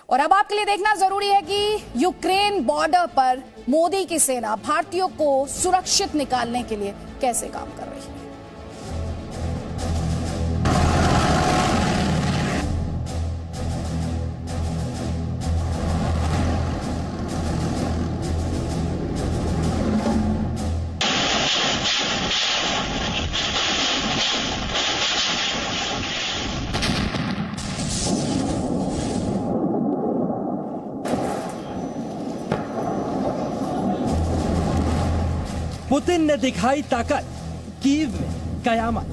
और अब आपके लिए देखना जरूरी है कि यूक्रेन बॉर्डर पर मोदी की सेना भारतीयों को सुरक्षित निकालने के लिए कैसे काम कर रही है। पुतिन ने दिखाई ताकत, कीव में कयामत।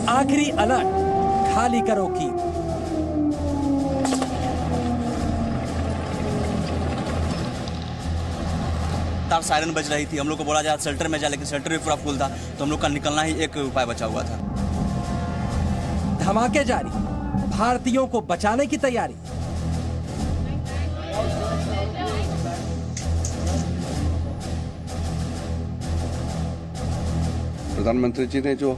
आखिरी अलर्ट, खाली करो कीव। तब सायरन बज रही थी, हम लोग को बोला जा शेल्टर में जा, लेकिन शेल्टर भी पूरा फुल था, तो हम लोग का निकलना ही एक उपाय बचा हुआ था। धमाके जारी, भारतीयों को बचाने की तैयारी। प्रधानमंत्री जी ने जो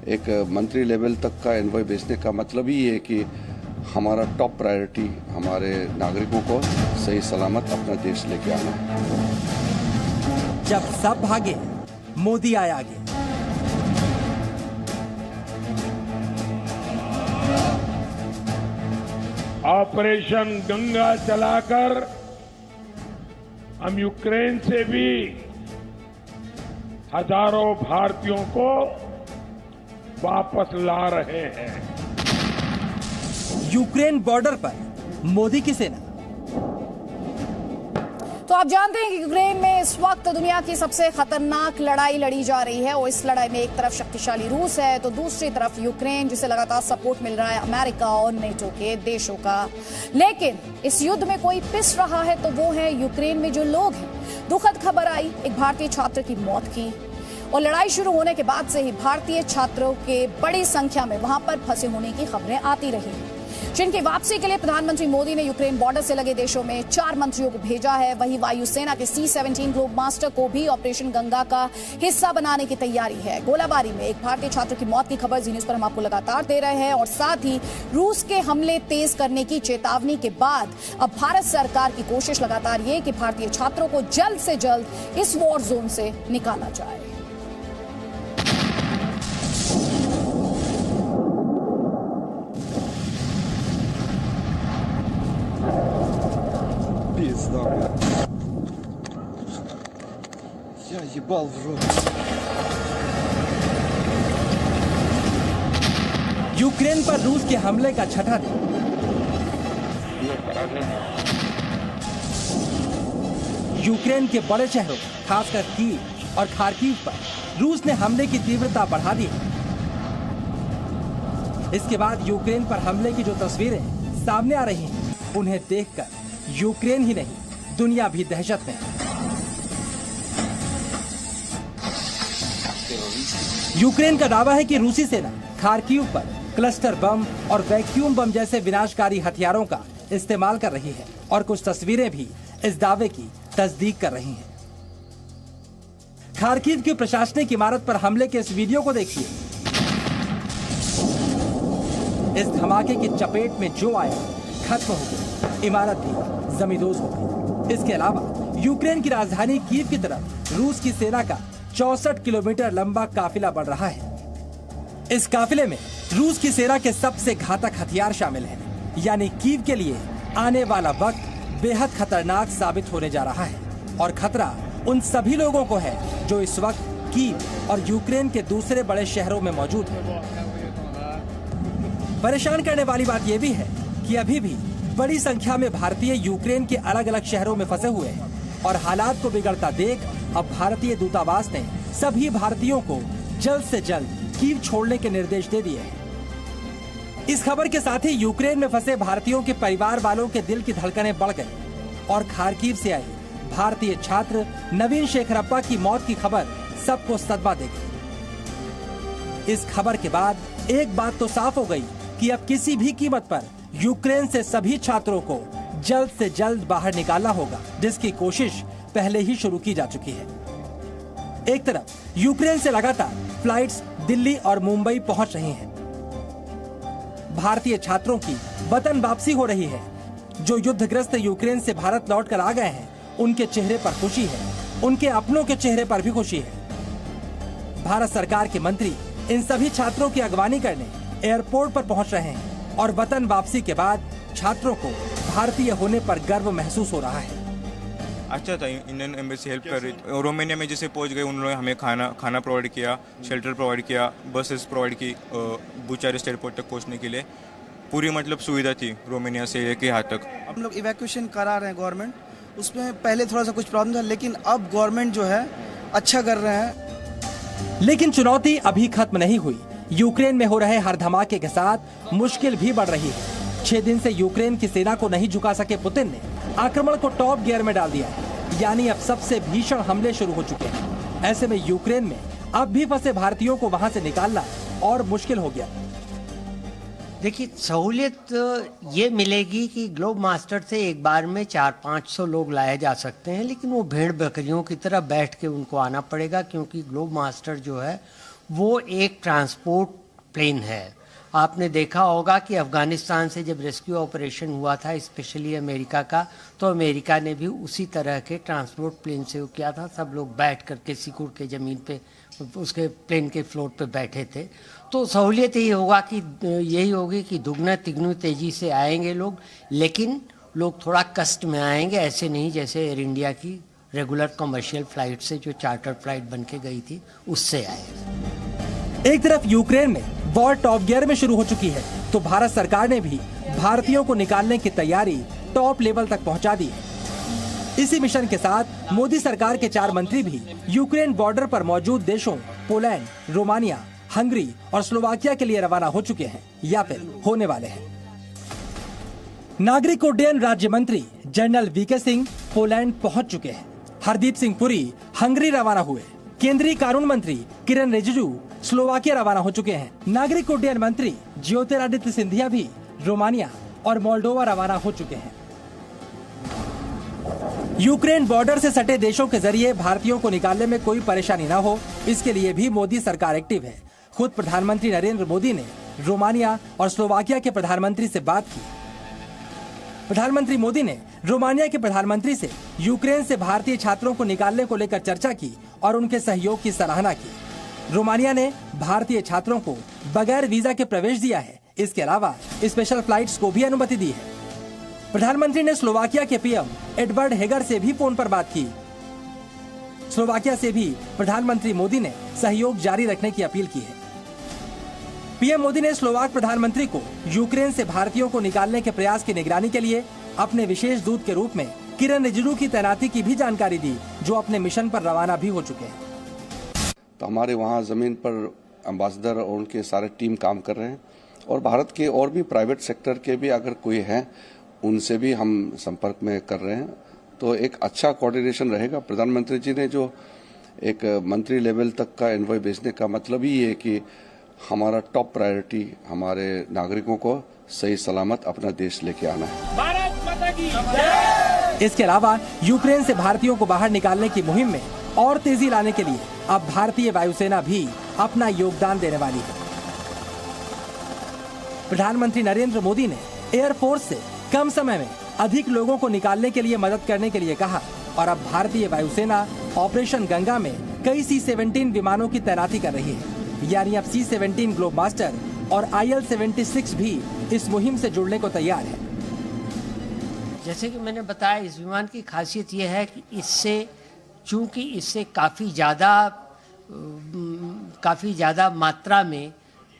एक मंत्री लेवल तक का एनवॉय भेजने का मतलब ही है कि हमारा टॉप प्रायोरिटी हमारे नागरिकों को सही सलामत अपना देश लेके आना। जब सब भागे, मोदी आए आगे। ऑपरेशन गंगा चलाकर हम यूक्रेन से भी हजारों भारतीयों को वापस ला रहे हैं। यूक्रेन बॉर्डर पर मोदी की सेना। तो आप जानते हैं कि यूक्रेन में इस वक्त दुनिया की सबसे खतरनाक लड़ाई लड़ी जा रही है और इस लड़ाई में एक तरफ शक्तिशाली रूस है तो दूसरी तरफ यूक्रेन, जिसे लगातार सपोर्ट मिल रहा है अमेरिका और नेटो के देशों का। लेकिन इस युद्ध में कोई पिस रहा है तो वो है यूक्रेन में जो लोग हैं। दुखद खबर आई एक भारतीय छात्र की मौत की और लड़ाई शुरू होने के बाद से ही भारतीय छात्रों के बड़ी संख्या में वहां पर फंसे होने की खबरें आती रही। जिनकी वापसी के लिए प्रधानमंत्री मोदी ने यूक्रेन बॉर्डर से लगे देशों में 4 मंत्रियों को भेजा है। वहीं वायुसेना के C-17 ग्लोबमास्टर को भी ऑपरेशन गंगा का हिस्सा बनाने की तैयारी है। गोलाबारी में एक भारतीय छात्र की मौत की खबर जी न्यूज पर हम आपको लगातार दे रहे हैं और साथ ही रूस के हमले तेज करने की चेतावनी के बाद अब भारत सरकार की कोशिश लगातार ये कि भारतीय छात्रों को जल्द से जल्द इस वॉर जोन से निकाला जाए। Я ебал в рот। यूक्रेन पर रूस के हमले का छठा दिन। यूक्रेन के बड़े शहरों खासकर कीव और खार्किव पर रूस ने हमले की तीव्रता बढ़ा दी है। इसके बाद यूक्रेन पर हमले की जो तस्वीरें सामने आ रही हैं, उन्हें देखकर यूक्रेन ही नहीं दुनिया भी दहशत में है। यूक्रेन का दावा है कि रूसी सेना खार्किव पर क्लस्टर बम और वैक्यूम बम जैसे विनाशकारी हथियारों का इस्तेमाल कर रही है और कुछ तस्वीरें भी इस दावे की तस्दीक कर रही हैं। खार्किव की प्रशासनिक इमारत पर हमले के इस वीडियो को देखिए। इस धमाके की चपेट में जो आया खत्म हो गया, इमारत भी जमींदोज हो गई। इसके अलावा यूक्रेन की राजधानी कीव की तरफ रूस की सेना का 64 किलोमीटर लंबा काफिला बढ़ रहा है। इस काफिले में रूस की सेना के सबसे घातक हथियार शामिल हैं, यानी कीव के लिए आने वाला वक्त बेहद खतरनाक साबित होने जा रहा है और खतरा उन सभी लोगों को है जो इस वक्त कीव और यूक्रेन के दूसरे बड़े शहरों में मौजूद हैं। परेशान करने वाली बात यह भी है कि अभी भी बड़ी संख्या में भारतीय यूक्रेन के अलग अलग शहरों में फंसे हुए हैं और हालात को बिगड़ता देख अब भारतीय दूतावास ने सभी भारतीयों को जल्द से जल्द कीव छोड़ने के निर्देश दे दिए हैं। इस खबर के साथ ही यूक्रेन में फंसे भारतीयों के परिवार वालों के दिल की धड़कनें बढ़ गई और खार्किव से आई भारतीय छात्र नवीन शेखरप्पा की मौत की खबर सबको सदमा दे गई। इस खबर के बाद एक बात तो साफ हो गई कि अब किसी भी कीमत पर यूक्रेन से सभी छात्रों को जल्द से जल्द बाहर निकालना होगा, जिसकी कोशिश पहले ही शुरू की जा चुकी है। एक तरफ यूक्रेन से लगातार फ्लाइट्स दिल्ली और मुंबई पहुंच रही हैं। भारतीय छात्रों की वतन वापसी हो रही है। जो युद्धग्रस्त यूक्रेन से भारत लौट कर आ गए हैं, उनके चेहरे पर खुशी है, उनके अपनों के चेहरे पर भी खुशी है। भारत सरकार के मंत्री इन सभी छात्रों की अगवानी करने एयरपोर्ट पर पहुंच रहे हैं और वतन वापसी के बाद छात्रों को भारतीय होने पर गर्व महसूस हो रहा है। अच्छा था, इंडियन एम्बेसी हेल्प कर रही थी। रोमानिया में जैसे पहुंच गए, उन्होंने हमें खाना प्रोवाइड किया, शेल्टर प्रोवाइड किया, बसेस प्रोवाइड की बुचारेस्ट एयरपोर्ट तक पहुंचने के लिए। पूरी मतलब सुविधा थी रोमानिया से लेके यहाँ तक। हम लोग इवैक्यूएशन करा रहे हैं गवर्नमेंट, उसमें पहले थोड़ा सा कुछ प्रॉब्लम था, लेकिन अब गवर्नमेंट जो है अच्छा कर रहे हैं। लेकिन चुनौती अभी खत्म नहीं हुई। यूक्रेन में हो रहे हर धमाके के साथ मुश्किल भी बढ़ रही है। 6 दिन से यूक्रेन की सेना को नहीं झुका सके पुतिन ने आक्रमण को टॉप गियर में डाल दिया है। यानी अब सबसे भीषण हमले शुरू हो चुके हैं। ऐसे में यूक्रेन में अब भी फंसे भारतीयों को वहां से निकालना और मुश्किल हो गया। देखिए, सहूलियत ये मिलेगी कि ग्लोब मास्टर से एक बार में 400-500 लोग लाए जा सकते हैं, लेकिन वो भेड़ बकरियों की तरह बैठ के उनको आना पड़ेगा, क्योंकि ग्लोब मास्टर जो है वो एक ट्रांसपोर्ट प्लेन है। आपने देखा होगा कि अफगानिस्तान से जब रेस्क्यू ऑपरेशन हुआ था, स्पेशली अमेरिका का, तो अमेरिका ने भी उसी तरह के ट्रांसपोर्ट प्लेन से किया था। सब लोग बैठ करके सिकुड़ के ज़मीन पे उसके प्लेन के फ्लोर पे बैठे थे। तो सहूलियत यही होगी कि दुगना तिगुनी तेज़ी से आएंगे लोग, लेकिन लोग थोड़ा कष्ट में आएंगे। ऐसे नहीं जैसे एयर इंडिया की रेगुलर कमर्शियल फ्लाइट से, जो चार्टर फ्लाइट बन के गई थी, उससे आए। एक तरफ यूक्रेन में वॉर टॉप गियर में शुरू हो चुकी है, तो भारत सरकार ने भी भारतीयों को निकालने की तैयारी टॉप लेवल तक पहुंचा दी है। इसी मिशन के साथ मोदी सरकार के 4 मंत्री भी यूक्रेन बॉर्डर पर मौजूद देशों पोलैंड, रोमानिया, हंगरी और स्लोवाकिया के लिए रवाना हो चुके हैं या फिर होने वाले हैं। नागरिक उड्डयन राज्य मंत्री जनरल वीके सिंह पोलैंड पहुंच चुके हैं। हरदीप सिंह पुरी हंगरी रवाना हुए। केंद्रीय कानून मंत्री किरण रिजिजू स्लोवाकिया रवाना हो चुके हैं। नागरिक उड्डयन मंत्री ज्योतिरादित्य सिंधिया भी रोमानिया और मोल्डोवा रवाना हो चुके हैं। यूक्रेन बॉर्डर से सटे देशों के जरिए भारतीयों को निकालने में कोई परेशानी न हो, इसके लिए भी मोदी सरकार एक्टिव है। खुद प्रधानमंत्री नरेंद्र मोदी ने रोमानिया और स्लोवाकिया के प्रधानमंत्री से बात की। प्रधानमंत्री मोदी ने रोमानिया के प्रधानमंत्री से यूक्रेन से भारतीय छात्रों को निकालने को लेकर चर्चा की और उनके सहयोग की सराहना की। रोमानिया ने भारतीय छात्रों को बगैर वीजा के प्रवेश दिया है। इसके अलावा स्पेशल फ्लाइट्स को भी अनुमति दी है। प्रधानमंत्री ने स्लोवाकिया के पीएम एडवर्ड हेगर से भी फोन पर बात की। स्लोवाकिया से भी प्रधानमंत्री मोदी ने सहयोग जारी रखने की अपील की है। पीएम मोदी ने स्लोवाक प्रधानमंत्री को यूक्रेन से भारतीयों को निकालने के प्रयास की निगरानी के लिए अपने विशेष दूत के रूप में किरण रिजिजू की तैनाती की भी जानकारी दी, जो अपने मिशन पर रवाना भी हो चुके हैं। तो हमारे वहाँ जमीन पर एम्बेसडर और उनके सारे टीम काम कर रहे हैं, और भारत के और भी प्राइवेट सेक्टर के भी अगर कोई हैं, उनसे भी हम संपर्क में कर रहे हैं। तो एक अच्छा कोऑर्डिनेशन रहेगा। प्रधानमंत्री जी ने जो एक मंत्री लेवल तक का एनवॉय भेजने का मतलब ही है कि हमारा टॉप प्रायोरिटी हमारे नागरिकों को सही सलामत अपना देश लेके आना है। इसके अलावा यूक्रेन से भारतीयों को बाहर निकालने की मुहिम में और तेजी लाने के लिए अब भारतीय वायुसेना भी अपना योगदान देने वाली है। प्रधानमंत्री नरेंद्र मोदी ने एयरफोर्स से कम समय में अधिक लोगों को निकालने के लिए मदद करने के लिए कहा, और अब भारतीय वायुसेना ऑपरेशन गंगा में कई C-17 विमानों की तैनाती कर रही है। यानी अब C-17 ग्लोब मास्टर और IL-76 भी इस मुहिम से जुड़ने को तैयार है। जैसे कि मैंने बताया, इस विमान की खासियत यह है कि चूंकि इससे काफ़ी ज़्यादा मात्रा में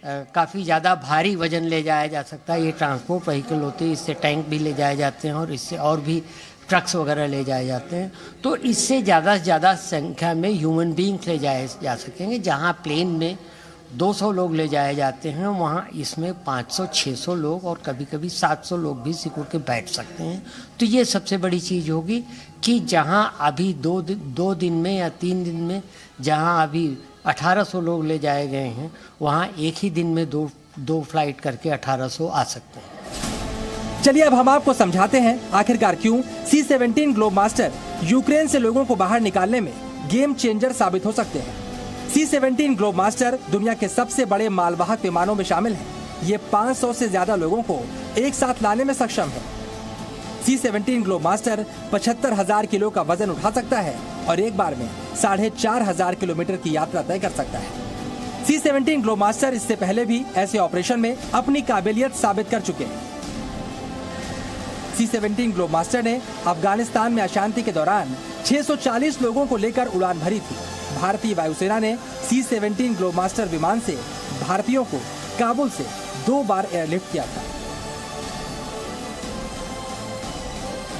काफ़ी ज़्यादा भारी वजन ले जाया जा सकता है। ये ट्रांसपोर्ट व्हीकल होते हैं, इससे टैंक भी ले जाए जाते हैं और इससे और भी ट्रक्स वगैरह ले जाए जाते हैं। तो इससे ज़्यादा से ज़्यादा संख्या में ह्यूमन बींग्स ले जाए जा सकेंगे। जहाँ प्लेन में 200 लोग ले जाए जाते हैं, वहाँ इसमें 500-600 लोग और कभी कभी 700 लोग भी सिकुड़ के बैठ सकते हैं। तो ये सबसे बड़ी चीज़ होगी कि जहाँ अभी 2 दिन में या 3 दिन में जहाँ अभी 1800 लोग ले जाए गए हैं, वहाँ एक ही दिन में दो फ्लाइट करके 1800 आ सकते हैं। चलिए अब हम आपको समझाते हैं आखिरकार क्यों C-17 ग्लोब मास्टर यूक्रेन से लोगों को बाहर निकालने में गेम चेंजर साबित हो सकते हैं। C-17 ग्लोबमास्टर दुनिया के सबसे बड़े मालवाहक विमानों में शामिल है। ये 500 से ज्यादा लोगों को एक साथ लाने में सक्षम है। C-17 ग्लोबमास्टर 75,000 किलो का वजन उठा सकता है और एक बार में 4,500 किलोमीटर की यात्रा तय कर सकता है। C-17 ग्लोबमास्टर इससे पहले भी ऐसे ऑपरेशन में अपनी काबिलियत साबित कर चुके हैं। C-17 ग्लोबमास्टर ने अफगानिस्तान में अशांति के दौरान 640 लोगों को लेकर उड़ान भरी थी। भारतीय वायुसेना ने C-17 ग्लोबमास्टर विमान से भारतीयों को काबुल से 2 बार एयरलिफ्ट किया था।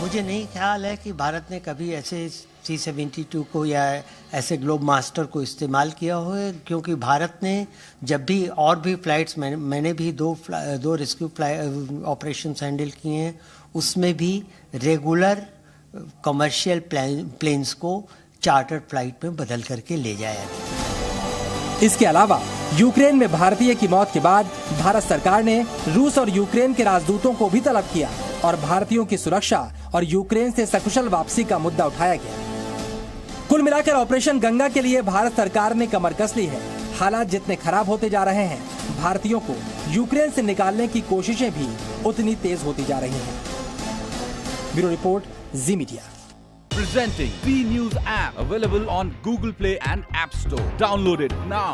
मुझे नहीं ख्याल है कि भारत ने कभी ऐसे C-72 को या ऐसे ग्लोबमास्टर को इस्तेमाल किया हो, क्योंकि भारत ने जब भी और भी फ्लाइट्स मैंने भी दो रेस्क्यू ऑपरेशंस हैंडल किए हैं, उसमें भी रेगुलर कमर्शियल प्लेन्स को चार्टर फ्लाइट में बदल करके ले जाया गया। इसके अलावा यूक्रेन में भारतीय की मौत के बाद भारत सरकार ने रूस और यूक्रेन के राजदूतों को भी तलब किया और भारतीयों की सुरक्षा और यूक्रेन से सकुशल वापसी का मुद्दा उठाया गया। कुल मिलाकर ऑपरेशन गंगा के लिए भारत सरकार ने कमर कस ली है। हालात जितने खराब होते जा रहे हैं, भारतीयों को यूक्रेन से निकालने की कोशिशें भी उतनी तेज होती जा रही हैं। Bureau report, ji media. Presenting B News app, available on Google Play and App Store. Download it now.